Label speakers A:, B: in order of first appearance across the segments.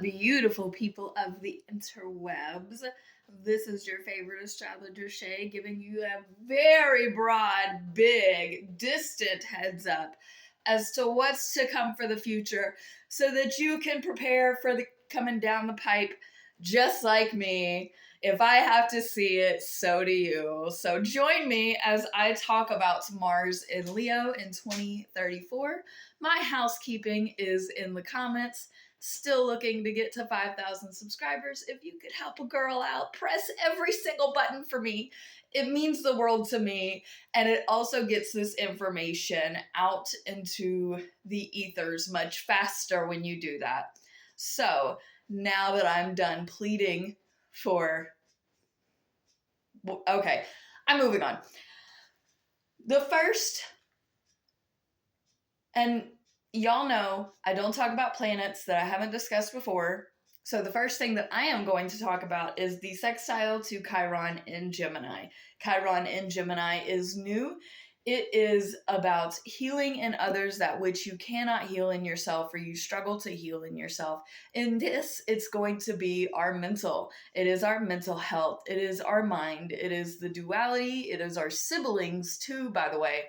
A: Beautiful people of the interwebs. This is your favorite astrologer, Shay, giving you a very broad, big, distant heads up as to what's to come for the future so that you can prepare for the coming down the pipe just like me. If I have to see it, so do you. So join me as I talk about Mars in Leo in 2034. My housekeeping is in the comments. Still looking to get to 5,000 subscribers. If you could help a girl out, press every single button for me. It means the world to me. And it also gets this information out into the ethers much faster when you do that. So now that I'm done pleading for. Okay, I'm moving on. The first, and y'all know I don't talk about planets that I haven't discussed before. So the first thing that I am going to talk about is the sextile to Chiron in Gemini. Chiron in Gemini is new. It is about healing in others that which you cannot heal in yourself or you struggle to heal in yourself. In this, it's going to be our mental. It is our mental health. It is our mind. It is the duality. It is our siblings too, by the way.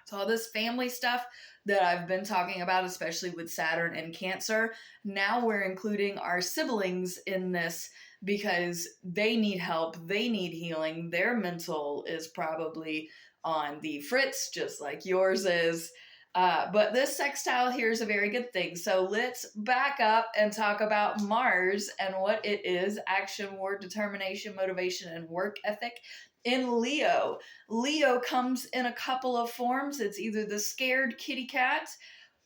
A: So all this family stuff that I've been talking about, especially with Saturn and Cancer, now we're including our siblings in this because they need help, they need healing, their mental is probably on the fritz, just like yours is. But this sextile here is a very good thing. So let's back up and talk about Mars and what it is: action, war, determination, motivation, and work ethic in Leo. Leo comes in a couple of forms. It's either the scared kitty cat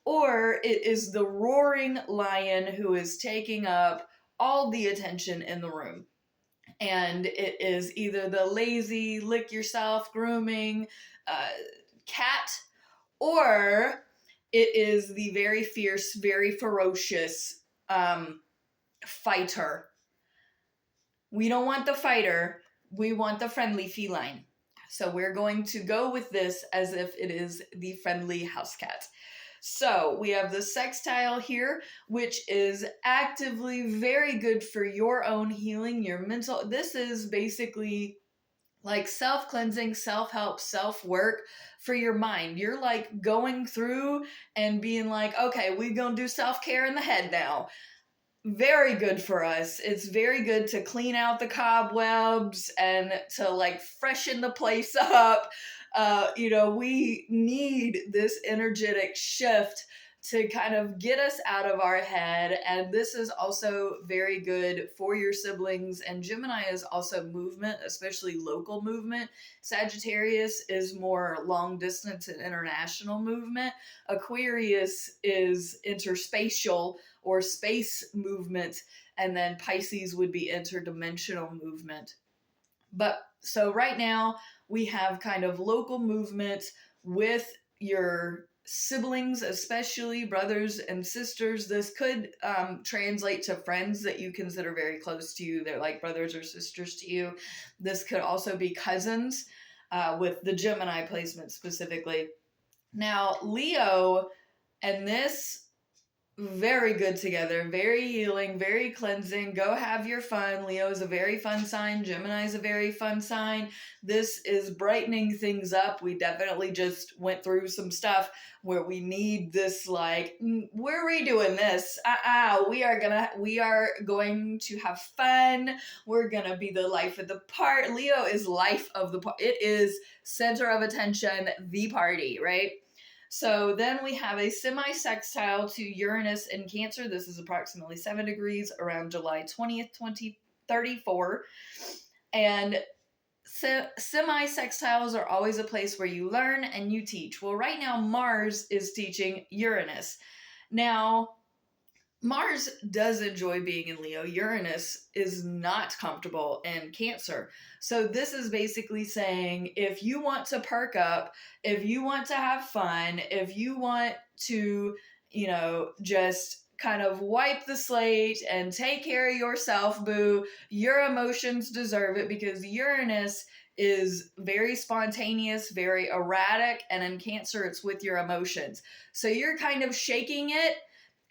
A: or it is the roaring lion who is taking up all the attention in the room. And it is either the lazy, lick yourself, grooming cat, or it is the very fierce, very ferocious fighter. We don't want the fighter. We want the friendly feline. So we're going to go with this as if it is the friendly house cat. So we have the sextile here, which is actively very good for your own healing, your mental. This is basically like self-cleansing, self-help, self-work for your mind. You're like going through and being like, okay, we're going to do self-care in the head now. Very good for us. It's very good to clean out the cobwebs and to like freshen the place up. We need this energetic shift to kind of get us out of our head. And this is also very good for your siblings. And Gemini is also movement, especially local movement. Sagittarius is more long distance and international movement. Aquarius is interspatial or space movement. And then Pisces would be interdimensional movement. But so right now we have kind of local movement with your siblings, especially brothers and sisters. This could translate to friends that you consider very close to you. They're like brothers or sisters to you. This could also be cousins with the Gemini placement specifically. Now, Leo and this very good together, very healing, very cleansing. Go have your fun. Leo is a very fun sign. Gemini is a very fun sign. This is brightening things up. We definitely just went through some stuff where we need this, like, we're redoing this. We are going to have fun. We're gonna be the life of the part. Leo is life of the part. It is center of attention, the party, right? So then we have a semi-sextile to Uranus in Cancer. This is approximately 7 degrees around July 20th, 2034. And semi-sextiles are always a place where you learn and you teach. Well, right now Mars is teaching Uranus. Now, Mars does enjoy being in Leo. Uranus is not comfortable in Cancer. So this is basically saying if you want to perk up, if you want to have fun, if you want to, just kind of wipe the slate and take care of yourself, boo, your emotions deserve it because Uranus is very spontaneous, very erratic, and in Cancer, it's with your emotions. So you're kind of shaking it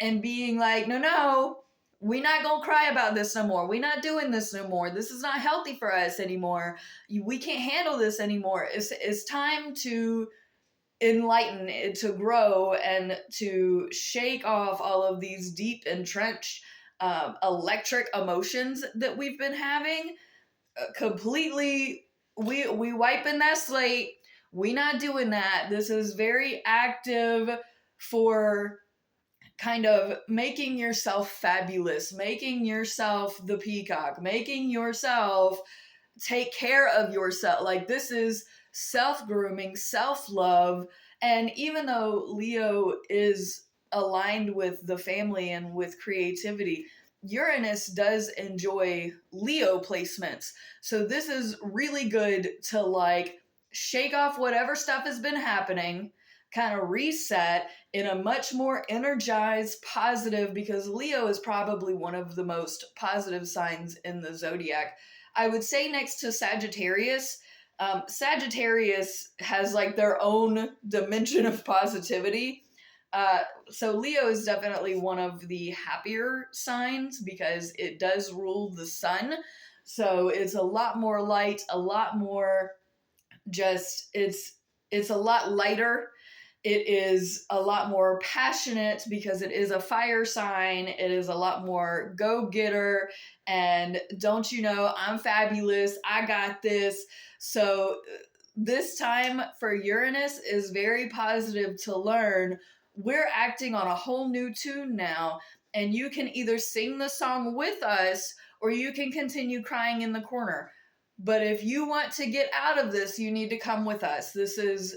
A: and being like, no, we not gonna cry about this no more. We not doing this no more. This is not healthy for us anymore. We can't handle this anymore. It's time to enlighten, to grow, and to shake off all of these deep entrenched electric emotions that we've been having. Completely, we wiping that slate. We not doing that. This is very active for kind of making yourself fabulous, making yourself the peacock, making yourself take care of yourself. Like, this is self grooming, self love. And even though Leo is aligned with the family and with creativity, Uranus does enjoy Leo placements. So this is really good to like shake off whatever stuff has been happening, kind of reset in a much more energized, positive, because Leo is probably one of the most positive signs in the zodiac. I would say next to Sagittarius. Sagittarius has like their own dimension of positivity. So Leo is definitely one of the happier signs because it does rule the sun. So it's a lot more light, a lot more just, it's a lot lighter. It is a lot more passionate because it is a fire sign. It is a lot more go-getter. And don't you know, I'm fabulous. I got this. So this time for Uranus is very positive to learn. We're acting on a whole new tune now. And you can either sing the song with us or you can continue crying in the corner. But if you want to get out of this, you need to come with us. This is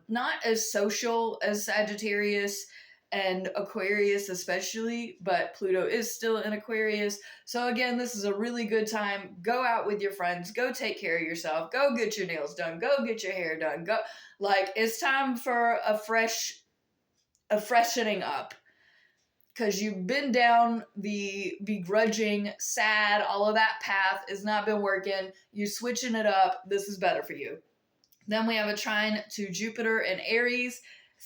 A: not as social as Sagittarius and Aquarius especially, but Pluto is still in Aquarius. So again, this is a really good time. Go out with your friends. Go take care of yourself. Go get your nails done. Go get your hair done. Go, like, it's time for a freshening up. Because you've been down the begrudging, sad, all of that path has not been working. You're switching it up. This is better for you. Then we have a trine to Jupiter and Aries.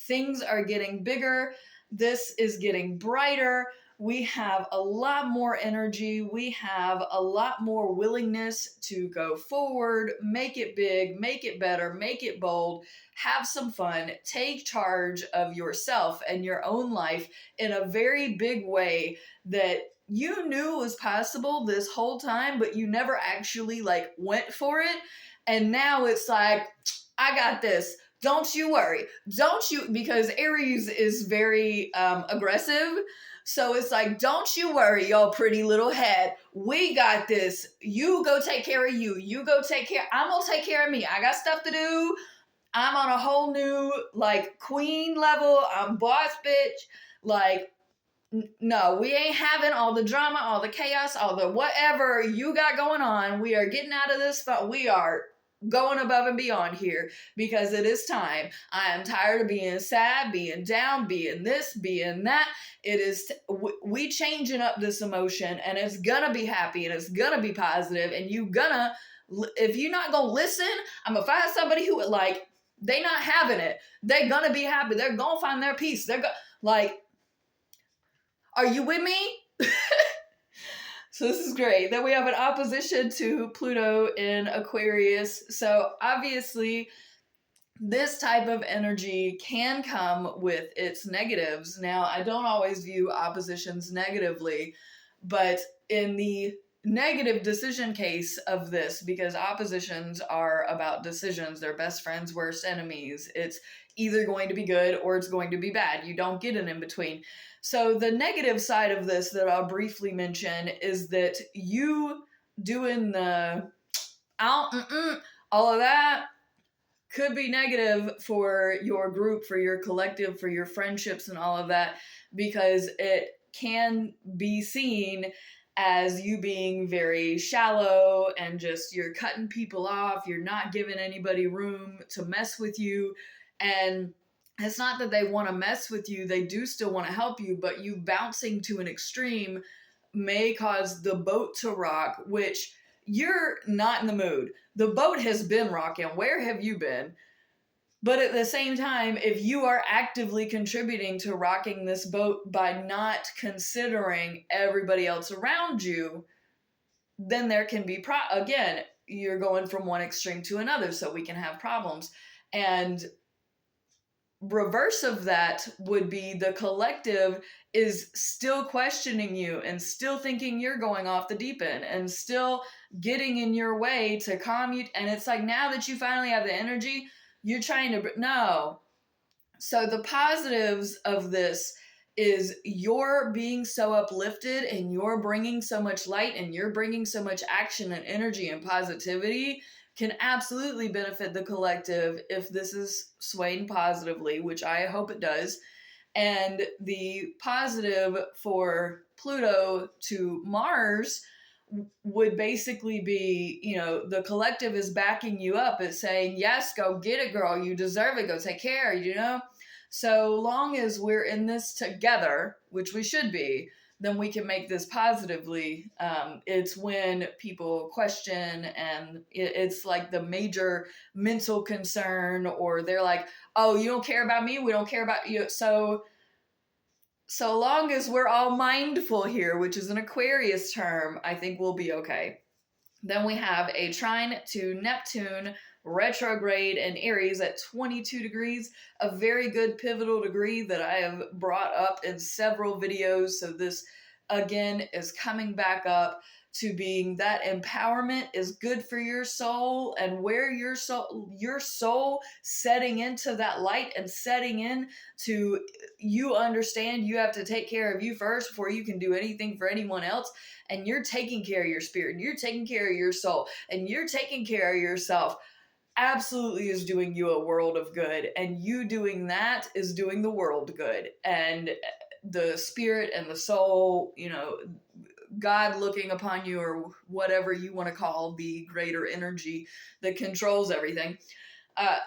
A: Things are getting bigger. This is getting brighter. We have a lot more energy. We have a lot more willingness to go forward, make it big, make it better, make it bold, have some fun, take charge of yourself and your own life in a very big way that you knew was possible this whole time, but you never actually like went for it. And now it's like, I got this. Don't you worry. Don't you, because Aries is very aggressive. So it's like, don't you worry, your pretty little head. We got this. You go take care of you. You go take care. I'm going to take care of me. I got stuff to do. I'm on a whole new, like, queen level. I'm boss bitch. Like, no, we ain't having all the drama, all the chaos, all the whatever you got going on. We are getting out of this. We are going above and beyond here because it is time. I am tired of being sad, being down, being this, being that. It is, we changing up this emotion, and it's gonna be happy and it's gonna be positive, and you gonna, if you're not gonna listen, I'm gonna find somebody who would like, they not having it. They're gonna be happy. They're gonna find their peace. They're like, are you with me? So this is great. Then we have an opposition to Pluto in Aquarius. So obviously, this type of energy can come with its negatives. Now, I don't always view oppositions negatively, but in the negative decision case of this, because oppositions are about decisions, they're best friends, worst enemies. It's either going to be good or it's going to be bad. You don't get an in-between. So the negative side of this that I'll briefly mention is that you doing the all of that could be negative for your group, for your collective, for your friendships and all of that, because it can be seen as you being very shallow and just you're cutting people off. You're not giving anybody room to mess with you. And it's not that they want to mess with you. They do still want to help you, but you bouncing to an extreme may cause the boat to rock, which you're not in the mood. The boat has been rocking. Where have you been? But at the same time, if you are actively contributing to rocking this boat by not considering everybody else around you, then there can be, again, you're going from one extreme to another, so we can have problems. And reverse of that would be the collective is still questioning you and still thinking you're going off the deep end and still getting in your way to calm you. And it's like, now that you finally have the energy, you're trying to, no. So the positives of this is you're being so uplifted and you're bringing so much light and you're bringing so much action and energy and positivity can absolutely benefit the collective if this is swaying positively, which I hope it does. And the positive for Pluto to Mars would basically be, the collective is backing you up. It's saying, yes, go get it, girl. You deserve it. Go take care, So long as we're in this together, which we should be, then we can make this positively. It's when people question and it's like the major mental concern, or they're like, oh, you don't care about me, we don't care about you. So long as we're all mindful here, which is an Aquarius term, I think we'll be okay. Then we have a trine to Neptune retrograde in Aries at 22 degrees, a very good pivotal degree that I have brought up in several videos. So this again is coming back up to being that empowerment is good for your soul, and where your soul setting into that light and setting in to, you understand you have to take care of you first before you can do anything for anyone else. And you're taking care of your spirit, and you're taking care of your soul, and you're taking care of yourself, absolutely is doing you a world of good. And you doing that is doing the world good. And the spirit and the soul, God looking upon you, or whatever you want to call the greater energy that controls everything.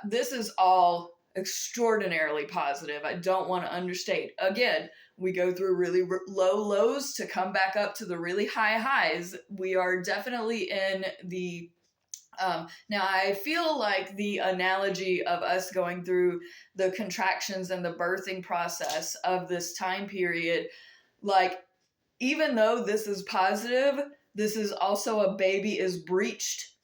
A: This is all extraordinarily positive. I don't want to understate. Again, we go through really low lows to come back up to the really high highs. We are definitely in the now I feel like the analogy of us going through the contractions and the birthing process of this time period, like, even though this is positive, this is also a baby is breached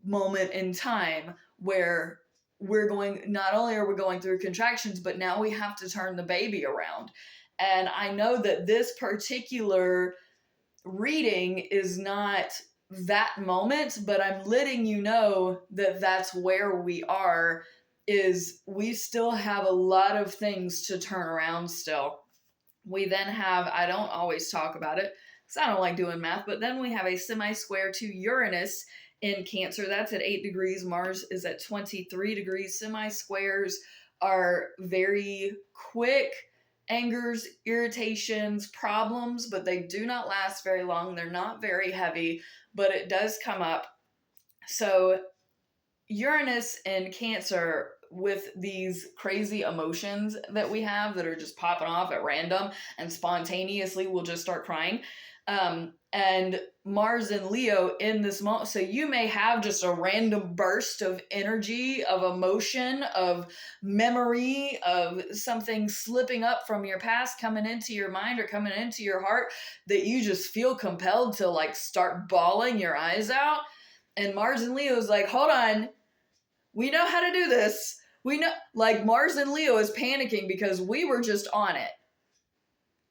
A: moment in time where not only are we going through contractions, but now we have to turn the baby around. And I know that this particular reading is not that moment, but I'm letting you know that that's where we are, is we still have a lot of things to turn around still. We then have, I don't always talk about it because I don't like doing math, but then we have a semi-square to Uranus in Cancer. That's at 8 degrees. Mars is at 23 degrees. Semi-squares are very quick angers, irritations, problems, but they do not last very long. They're not very heavy, but it does come up. So Uranus and Cancer, with these crazy emotions that we have that are just popping off at random and spontaneously we'll just start crying. And Mars and Leo in this moment. So you may have just a random burst of energy, of emotion, of memory, of something slipping up from your past coming into your mind or coming into your heart that you just feel compelled to like start bawling your eyes out. And Mars and Leo is like, hold on, we know how to do this. We know, like, Mars and Leo is panicking because we were just on it.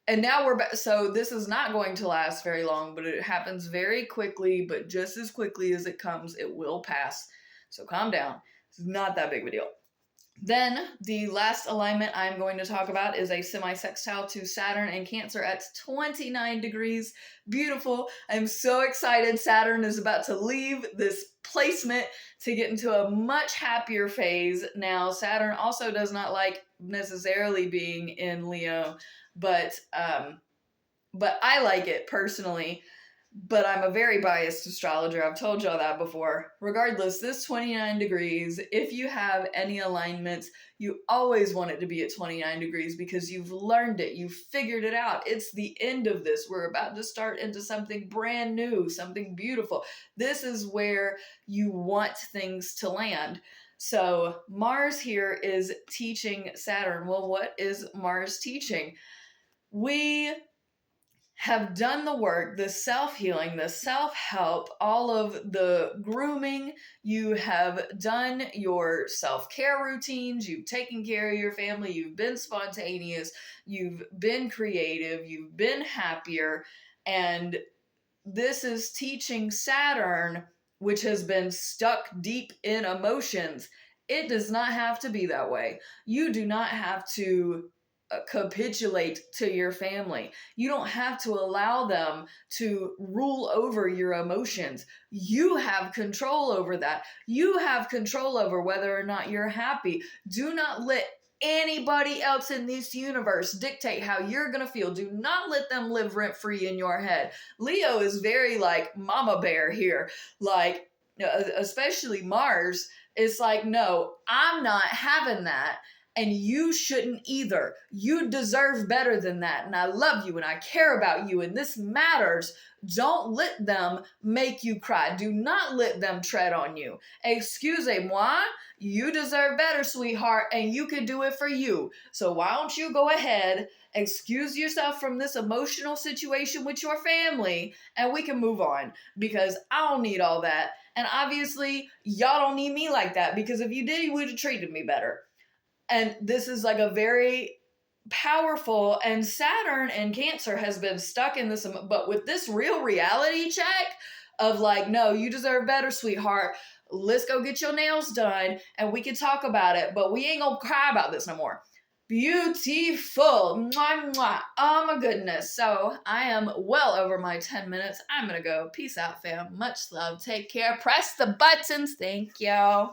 A: And now we're back. So this is not going to last very long, but it happens very quickly. But just as quickly as it comes, it will pass. So calm down. It's not that big of a deal. Then the last alignment I'm going to talk about is a semi-sextile to Saturn and Cancer at 29 degrees. Beautiful. I'm so excited. Saturn is about to leave this placement to get into a much happier phase. Now, Saturn also does not like necessarily being in Leo, but I like it personally. But I'm a very biased astrologer. I've told y'all that before. Regardless, this 29 degrees, if you have any alignments, you always want it to be at 29 degrees because you've learned it. You've figured it out. It's the end of this. We're about to start into something brand new, something beautiful. This is where you want things to land. So Mars here is teaching Saturn. Well, what is Mars teaching? We have done the work, the self healing, the self help, all of the grooming. You have done your self care routines. You've taken care of your family. You've been spontaneous. You've been creative. You've been happier. And this is teaching Saturn, which has been stuck deep in emotions. It does not have to be that way. You do not have to capitulate to your family. You don't have to allow them to rule over your emotions. You have control over that. You have control over whether or not you're happy. Do not let anybody else in this universe dictate how you're going to feel. Do not let them live rent free in your head. Leo is very like mama bear here. Like, especially Mars, it's like, no, I'm not having that. And you shouldn't either. You deserve better than that. And I love you and I care about you. And this matters. Don't let them make you cry. Do not let them tread on you. Excusez-moi. You deserve better, sweetheart. And you can do it for you. So why don't you go ahead, excuse yourself from this emotional situation with your family, and we can move on. Because I don't need all that. And obviously, y'all don't need me like that. Because if you did, you would have treated me better. And this is like a very powerful, and Saturn and Cancer has been stuck in this, but with this real reality check of like, no, you deserve better, sweetheart. Let's go get your nails done and we can talk about it, but we ain't gonna cry about this no more. Beautiful. Mwah, mwah. Oh my goodness. So I am well over my 10 minutes. I'm gonna go. Peace out, fam. Much love. Take care. Press the buttons. Thank you.